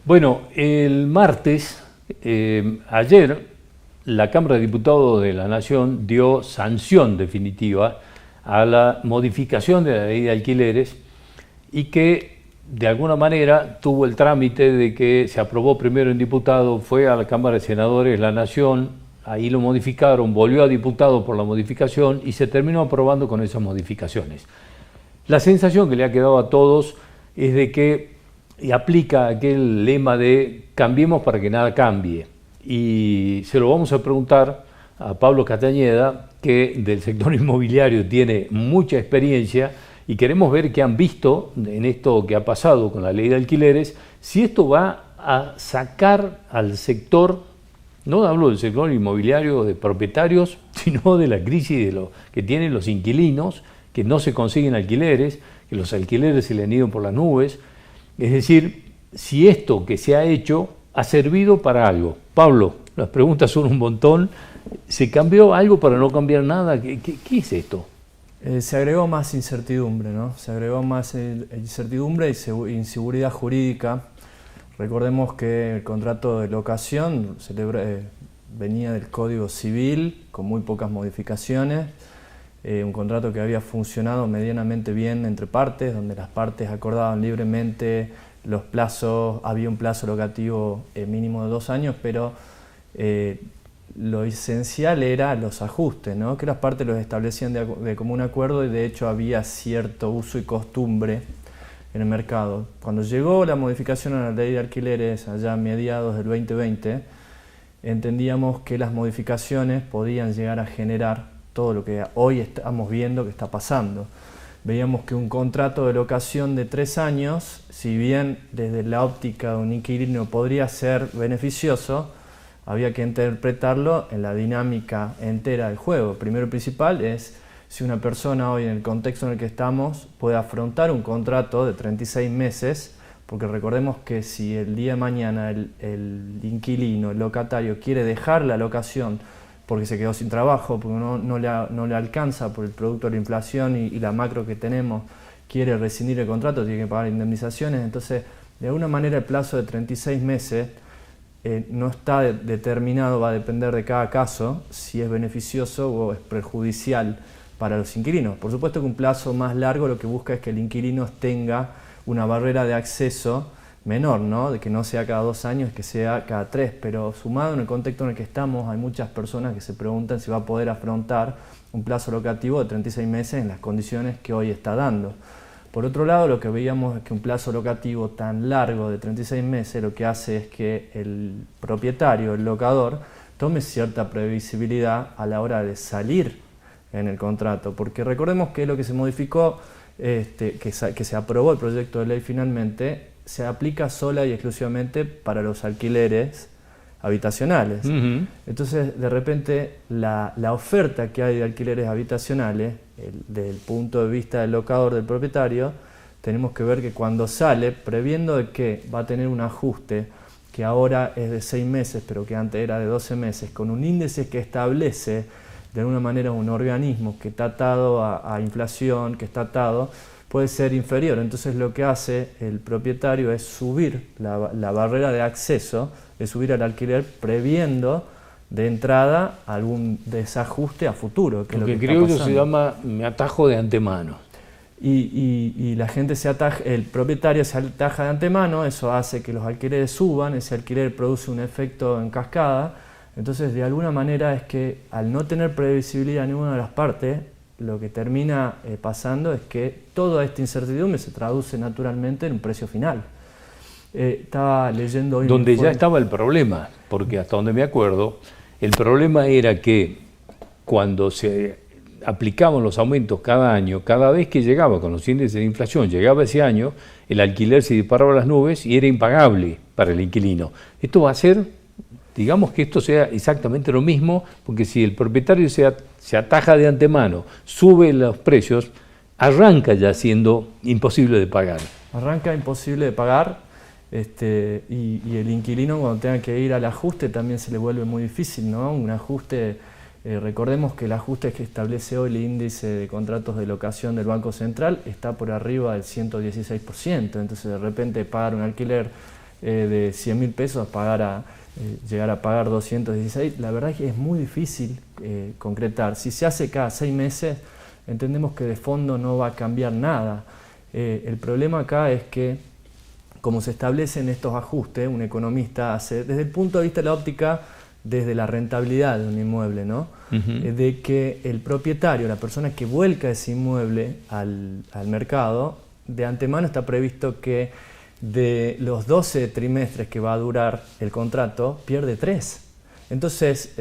Bueno, el martes, ayer, la Cámara de Diputados de la Nación dio sanción definitiva a la modificación de la ley de alquileres y que de alguna manera tuvo el trámite de que se aprobó primero en diputado, fue a la Cámara de Senadores, la Nación, ahí lo modificaron, volvió a diputado por la modificación y se terminó aprobando con esas modificaciones. La sensación que le ha quedado a todos es de que aplica aquel lema de cambiemos para que nada cambie. Y se lo vamos a preguntar a Pablo Castañeda, que del sector inmobiliario tiene mucha experiencia, y queremos ver qué han visto en esto que ha pasado con la ley de alquileres, si esto va a sacar al sector, no hablo del sector inmobiliario de propietarios, sino de la crisis de lo que tienen los inquilinos, que no se consiguen alquileres, que los alquileres se le han ido por las nubes. Es decir, si esto que se ha hecho ha servido para algo. Pablo, las preguntas son un montón. ¿Se cambió algo para no cambiar nada? ¿Qué es esto? Se agregó más incertidumbre, ¿no? Se agregó más incertidumbre y inseguridad jurídica. Recordemos que el contrato de locación venía del Código Civil con muy pocas modificaciones. Un contrato que había funcionado medianamente bien entre partes, donde las partes acordaban libremente los plazos, había un plazo locativo mínimo de 2 años, pero lo esencial era los ajustes, ¿no? Que las partes los establecían de común acuerdo y de hecho había cierto uso y costumbre en el mercado. Cuando llegó la modificación a la ley de alquileres allá a mediados del 2020, entendíamos que las modificaciones podían llegar a generar todo lo que hoy estamos viendo que está pasando. Veíamos que un contrato de locación de 3 años, si bien desde la óptica de un inquilino podría ser beneficioso, había que interpretarlo en la dinámica entera del juego. Primero y principal es si una persona hoy en el contexto en el que estamos puede afrontar un contrato de 36 meses, porque recordemos que si el día de mañana el inquilino, el locatario, quiere dejar la locación porque se quedó sin trabajo, porque no le alcanza por el producto de la inflación y la macro que tenemos, quiere rescindir el contrato, tiene que pagar indemnizaciones. Entonces, de alguna manera el plazo de 36 meses no está determinado, va a depender de cada caso, si es beneficioso o es perjudicial para los inquilinos. Por supuesto que un plazo más largo lo que busca es que el inquilino tenga una barrera de acceso menor, ¿no? De que no sea cada 2 años, que sea cada 3, pero sumado en el contexto en el que estamos, hay muchas personas que se preguntan si va a poder afrontar un plazo locativo de 36 meses en las condiciones que hoy está dando. Por otro lado, lo que veíamos es que un plazo locativo tan largo de 36 meses lo que hace es que el propietario, el locador, tome cierta previsibilidad a la hora de salir en el contrato, porque recordemos que lo que se modificó, que se aprobó el proyecto de ley finalmente, se aplica sola y exclusivamente para los alquileres habitacionales. Entonces, de repente, la oferta que hay de alquileres habitacionales, desde el punto de vista del locador, del propietario, tenemos que ver que cuando sale, previendo de que va a tener un ajuste que ahora es de 6 meses, pero que antes era de 12 meses, con un índice que establece de alguna manera un organismo que está atado a inflación, que está atado, puede ser inferior. Entonces lo que hace el propietario es subir la barrera de acceso, es subir al alquiler previendo de entrada algún desajuste a futuro. Que lo que creo que se llama me atajo de antemano. Y la gente el propietario se ataja de antemano, eso hace que los alquileres suban, ese alquiler produce un efecto en cascada. Entonces de alguna manera es que al no tener previsibilidad en ninguna de las partes, lo que termina pasando es que toda esta incertidumbre se traduce naturalmente en un precio final. Estaba leyendo hoy... Donde ya estaba el problema, porque hasta donde me acuerdo, el problema era que cuando se aplicaban los aumentos cada año, cada vez que llegaba con los índices de inflación, llegaba ese año, el alquiler se disparaba a las nubes y era impagable para el inquilino. Esto va a ser, digamos que esto sea exactamente lo mismo, porque si el propietario se ataja de antemano, sube los precios, arranca ya siendo imposible de pagar. Arranca imposible de pagar y el inquilino cuando tenga que ir al ajuste también se le vuelve muy difícil, ¿no? Un ajuste, recordemos que el ajuste que establece hoy el índice de contratos de locación del Banco Central está por arriba del 116%, entonces de repente pagar un alquiler de 100.000 pesos llegar a pagar 216, la verdad es que es muy difícil concretar. Si se hace cada 6 meses, entendemos que de fondo no va a cambiar nada. El problema acá es que, como se establecen estos ajustes, un economista hace, desde el punto de vista de la óptica, desde la rentabilidad de un inmueble, ¿no? De que el propietario, la persona que vuelca ese inmueble al mercado, de antemano está previsto que de los 12 trimestres que va a durar el contrato, pierde 3. Entonces,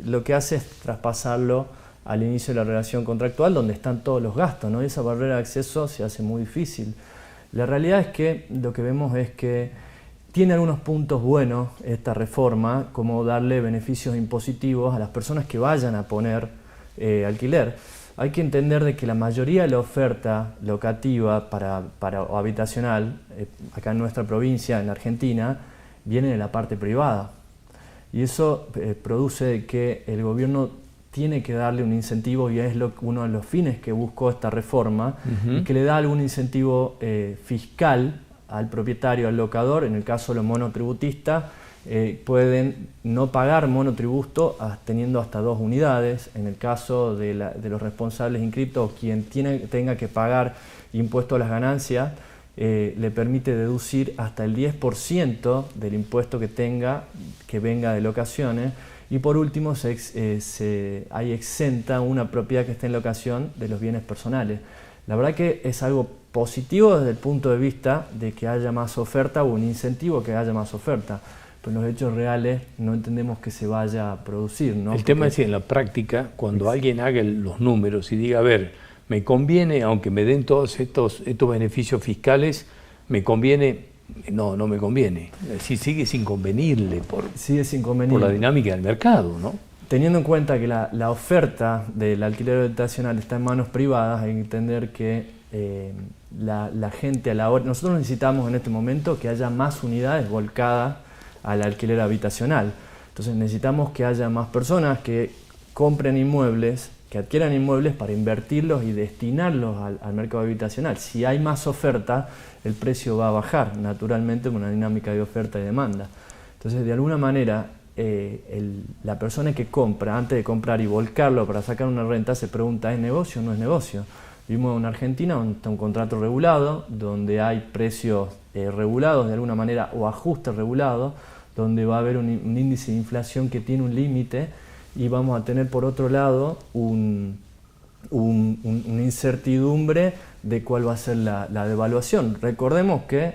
lo que hace es traspasarlo al inicio de la relación contractual, donde están todos los gastos, ¿no? Y esa barrera de acceso se hace muy difícil. La realidad es que lo que vemos es que tiene algunos puntos buenos esta reforma, como darle beneficios impositivos a las personas que vayan a poner alquiler. Hay que entender de que la mayoría de la oferta locativa o habitacional, acá en nuestra provincia, en Argentina, viene de la parte privada. Y eso produce que el gobierno tiene que darle un incentivo, y es uno de los fines que buscó esta reforma, y que le da algún incentivo fiscal al propietario, al locador. En el caso de los monotributistas, pueden no pagar monotributo teniendo hasta 2 unidades. En el caso de los responsables inscriptos, quien tenga que pagar impuesto a las ganancias, le permite deducir hasta el 10% del impuesto que venga de locaciones. Y por último, hay exenta una propiedad que esté en locación de los bienes personales. La verdad que es algo positivo desde el punto de vista de que haya más oferta, o un incentivo que haya más oferta. Pero en los hechos reales no entendemos que se vaya a producir, ¿no? El tema es que en la práctica, cuando alguien haga los números y diga, a ver, me conviene, aunque me den todos estos beneficios fiscales, me conviene. No me conviene. Sigue sin convenirle por la dinámica del mercado, ¿no? Teniendo en cuenta que la oferta del alquiler habitacional está en manos privadas, hay que entender que la gente a la hora... Nosotros necesitamos en este momento que haya más unidades volcadas al alquiler habitacional. Entonces necesitamos que haya más personas que compren inmuebles, que adquieran inmuebles para invertirlos y destinarlos al mercado habitacional. Si hay más oferta, el precio va a bajar, naturalmente, con una dinámica de oferta y demanda. Entonces, de alguna manera, la persona que compra, antes de comprar y volcarlo para sacar una renta, se pregunta, ¿es negocio o no es negocio? Vivimos en Argentina, donde está un contrato regulado, donde hay precios regulados de alguna manera, o ajustes regulados, donde va a haber un índice de inflación que tiene un límite, y vamos a tener por otro lado una incertidumbre de cuál va a ser la devaluación. Recordemos que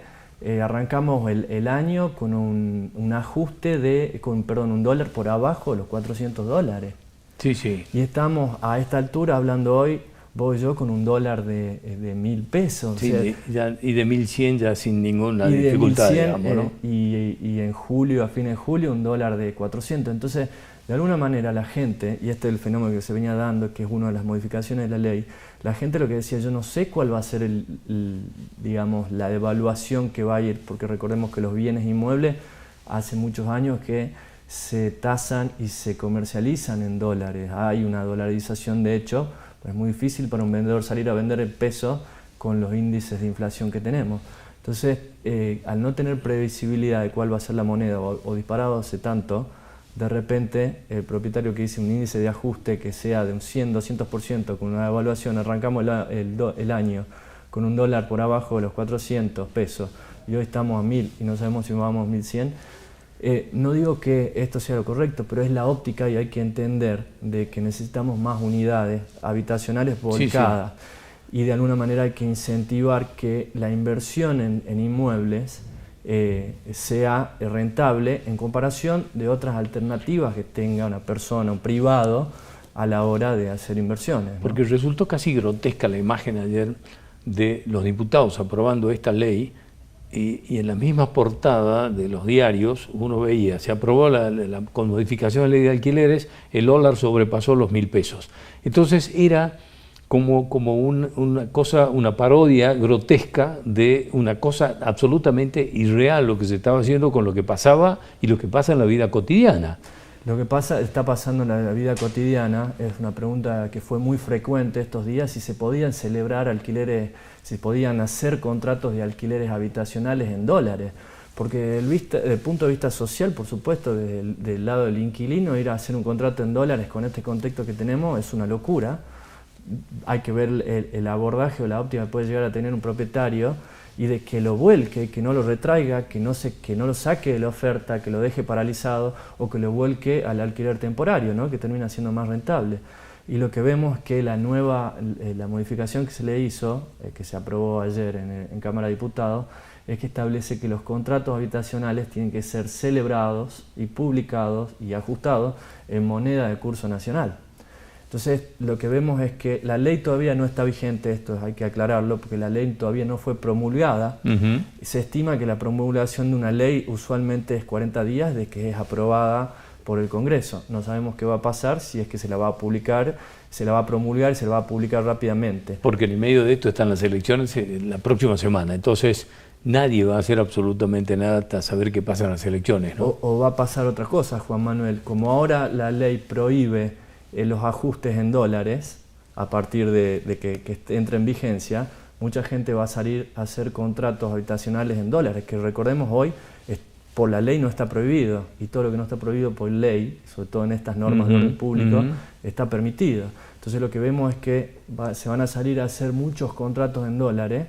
arrancamos el año con un ajuste con un dólar por abajo de los $400. Sí, sí. Y estamos a esta altura hablando hoy, vos y yo, con un dólar de 1.000 pesos. Sí, o sea, y de 1.100 ya sin ninguna y dificultad, de 1.100, digamos, ¿no? Y en julio, a fines de julio, un dólar de 400. Entonces, de alguna manera la gente, y este es el fenómeno que se venía dando, que es una de las modificaciones de la ley, la gente lo que decía, yo no sé cuál va a ser digamos, la devaluación que va a ir, porque recordemos que los bienes inmuebles hace muchos años que se tasan y se comercializan en dólares. Hay una dolarización de hecho, pero es muy difícil para un vendedor salir a vender en peso con los índices de inflación que tenemos. Entonces, al no tener previsibilidad de cuál va a ser la moneda o disparado hace tanto, de repente el propietario que dice un índice de ajuste que sea de un 100, 200% con una devaluación, arrancamos el año con un dólar por abajo de los 400 pesos y hoy estamos a 1.000 y no sabemos si vamos a 1.100. No digo que esto sea lo correcto, pero es la óptica y hay que entender de que necesitamos más unidades habitacionales volcadas. Sí, sí. Y de alguna manera hay que incentivar que la inversión en inmuebles sea rentable en comparación de otras alternativas que tenga una persona, un privado, a la hora de hacer inversiones, ¿no? Porque resultó casi grotesca la imagen ayer de los diputados aprobando esta ley y en la misma portada de los diarios uno veía, se aprobó con modificación de la ley de alquileres, el dólar sobrepasó los 1.000 pesos. Entonces era como una parodia grotesca de una cosa absolutamente irreal, lo que se estaba haciendo con lo que pasaba y lo que pasa en la vida cotidiana. Lo que está pasando en la vida cotidiana es una pregunta que fue muy frecuente estos días, si se podían celebrar alquileres, si podían hacer contratos de alquileres habitacionales en dólares. Porque desde el punto de vista social, por supuesto, del lado del inquilino, ir a hacer un contrato en dólares con este contexto que tenemos es una locura. Hay que ver el abordaje o la óptima que puede llegar a tener un propietario y de que lo vuelque, que no lo retraiga, que no lo saque de la oferta, que lo deje paralizado o que lo vuelque al alquiler temporario, ¿no? Que termina siendo más rentable. Y lo que vemos es que la modificación que se le hizo, que se aprobó ayer en Cámara de Diputados, es que establece que los contratos habitacionales tienen que ser celebrados y publicados y ajustados en moneda de curso nacional. Entonces, lo que vemos es que la ley todavía no está vigente, esto hay que aclararlo, porque la ley todavía no fue promulgada. Se estima que la promulgación de una ley usualmente es 40 días de que es aprobada por el Congreso. No sabemos qué va a pasar, si es que se la va a publicar, se la va a promulgar y se la va a publicar rápidamente. Porque en el medio de esto están las elecciones la próxima semana, entonces nadie va a hacer absolutamente nada hasta saber qué pasa en las elecciones, ¿no? O va a pasar otra cosa, Juan Manuel. Como ahora la ley prohíbe los ajustes en dólares, a partir de que entre en vigencia, mucha gente va a salir a hacer contratos habitacionales en dólares, que recordemos hoy, por la ley no está prohibido, y todo lo que no está prohibido por ley, sobre todo en estas normas de orden público, está permitido. Entonces lo que vemos es que se van a salir a hacer muchos contratos en dólares,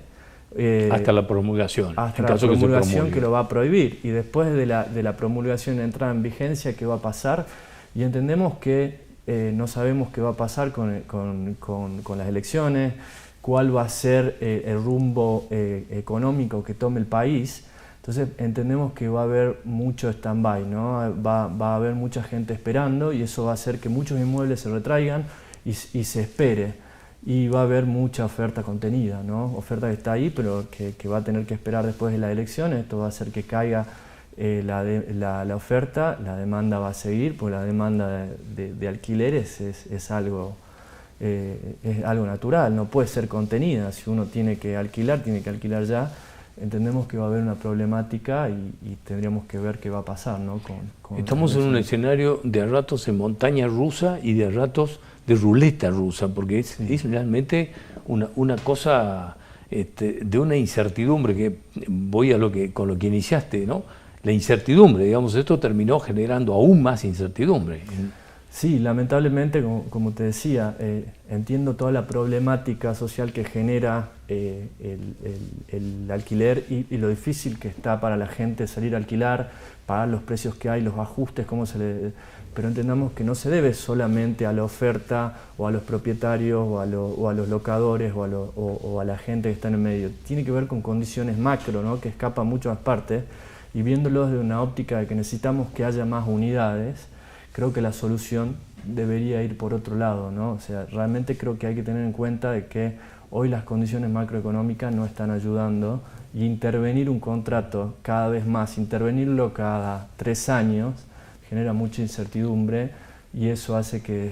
hasta la promulgación. Hasta la promulgación que lo va a prohibir. Y después de la promulgación de entrada en vigencia, ¿qué va a pasar? Y entendemos que no sabemos qué va a pasar con las elecciones, cuál va a ser el rumbo económico que tome el país. Entonces entendemos que va a haber mucho stand-by, ¿no? Va a haber mucha gente esperando y eso va a hacer que muchos inmuebles se retraigan y se espere. Y va a haber mucha oferta contenida, ¿no? Oferta que está ahí, pero que va a tener que esperar después de las elecciones. Esto va a hacer que caiga la oferta, la demanda va a seguir, porque la demanda de alquileres es algo natural, no puede ser contenida. Si uno tiene que alquilar ya. Entendemos que va a haber una problemática y tendríamos que ver qué va a pasar, ¿no? Estamos en un escenario de ratos en montaña rusa y de ratos de ruleta rusa, porque es realmente una cosa de una incertidumbre, que voy a con lo que iniciaste, ¿no? La incertidumbre, digamos, esto terminó generando aún más incertidumbre. Sí, lamentablemente, como te decía, entiendo toda la problemática social que genera el alquiler y lo difícil que está para la gente salir a alquilar, pagar los precios que hay, los ajustes, pero entendamos que no se debe solamente a la oferta o a los propietarios o a los locadores o a la gente que está en el medio. Tiene que ver con condiciones macro, ¿no? Que escapan mucho más partes, y viéndolo desde una óptica de que necesitamos que haya más unidades, creo que la solución debería ir por otro lado, ¿no? O sea, realmente creo que hay que tener en cuenta de que hoy las condiciones macroeconómicas no están ayudando, y intervenir un contrato cada vez más, intervenirlo cada 3 años, genera mucha incertidumbre y eso hace que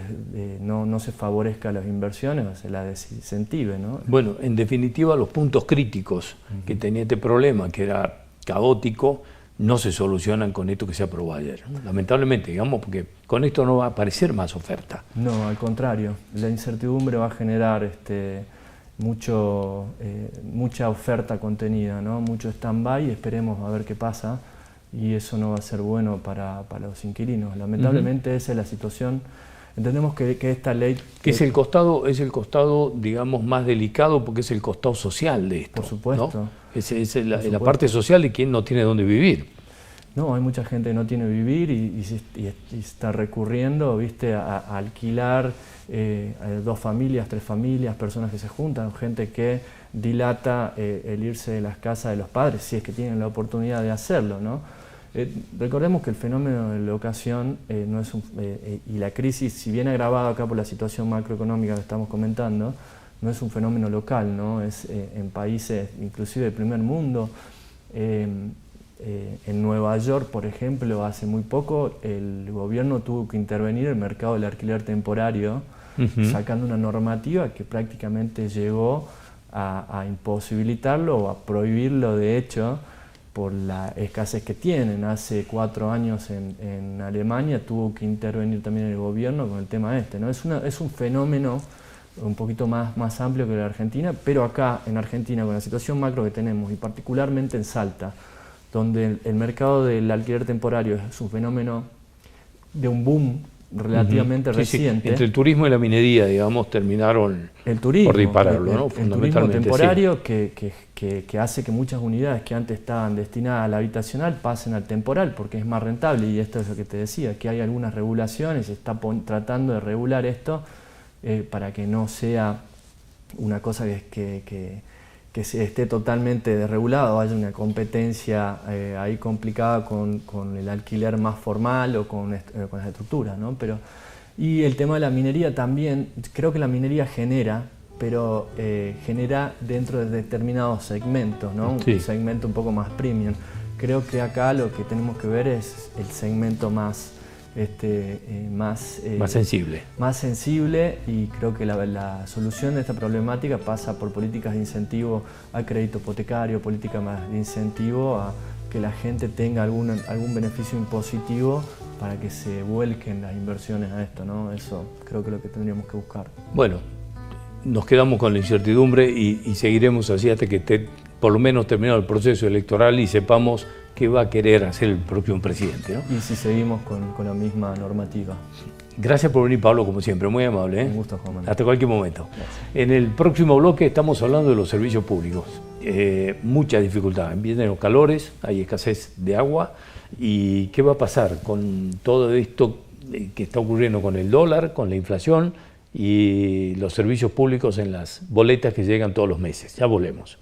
no se favorezca las inversiones, o se las desincentive, ¿no? Bueno, en definitiva, los puntos críticos que tenía este problema, que era caótico, no se solucionan con esto que se aprobó ayer, ¿no? Lamentablemente, digamos, porque con esto no va a aparecer más oferta. No, al contrario, la incertidumbre va a generar mucha oferta contenida, ¿no? Mucho stand-by, esperemos a ver qué pasa, y eso no va a ser bueno para los inquilinos. Lamentablemente esa es la situación. Entendemos que esta ley... Es el costado, digamos, más delicado, porque es el costado social de esto. Por supuesto. ¿No? Es la parte social de quien no tiene dónde vivir. No, hay mucha gente que no tiene vivir y está recurriendo, ¿viste? A alquilar a 2 familias, 3 familias, personas que se juntan, gente que dilata el irse de las casas de los padres, si es que tienen la oportunidad de hacerlo, ¿no? Recordemos que el fenómeno de locación y la crisis, si bien agravado acá por la situación macroeconómica que estamos comentando, no es un fenómeno local, ¿no? Es en países inclusive del primer mundo. En Nueva York, por ejemplo, hace muy poco el gobierno tuvo que intervenir en el mercado del alquiler temporario, sacando una normativa que prácticamente llegó a imposibilitarlo o a prohibirlo, de hecho, por la escasez que tienen. Hace 4 años en Alemania tuvo que intervenir también el gobierno con el tema ¿no? Es un fenómeno un poquito más amplio que la Argentina, pero acá en Argentina, con la situación macro que tenemos, y particularmente en Salta, donde el mercado del alquiler temporario es un fenómeno de un boom relativamente reciente. Sí. Entre el turismo y la minería, digamos, terminaron por dispararlo, ¿no? El turismo temporario que hace que muchas unidades que antes estaban destinadas al habitacional pasen al temporal, porque es más rentable, y esto es lo que te decía, que hay algunas regulaciones, se está tratando de regular esto para que no sea una cosa que se esté totalmente desregulado, haya una competencia ahí complicada con el alquiler más formal o con las estructuras, ¿no? Y el tema de la minería también, creo que la minería genera, pero genera dentro de determinados segmentos, ¿no? Sí. Un segmento un poco más premium. Creo que acá lo que tenemos que ver es el segmento más sensible. Más sensible, y creo que la solución de esta problemática pasa por políticas de incentivo al crédito hipotecario, políticas más de incentivo a que la gente tenga algún beneficio impositivo para que se vuelquen las inversiones a esto, ¿no? Eso creo que es lo que tendríamos que buscar. Bueno, nos quedamos con la incertidumbre y seguiremos así hasta que esté por lo menos terminado el proceso electoral y sepamos qué va a querer hacer el propio presidente, ¿no? Y si seguimos con la misma normativa. Gracias por venir, Pablo, como siempre, muy amable, ¿eh? Un gusto, Juan Manuel. Hasta cualquier momento. Gracias. En el próximo bloque estamos hablando de los servicios públicos. Mucha dificultad, vienen los calores, hay escasez de agua, y qué va a pasar con todo esto que está ocurriendo con el dólar, con la inflación y los servicios públicos en las boletas que llegan todos los meses. Ya volvemos.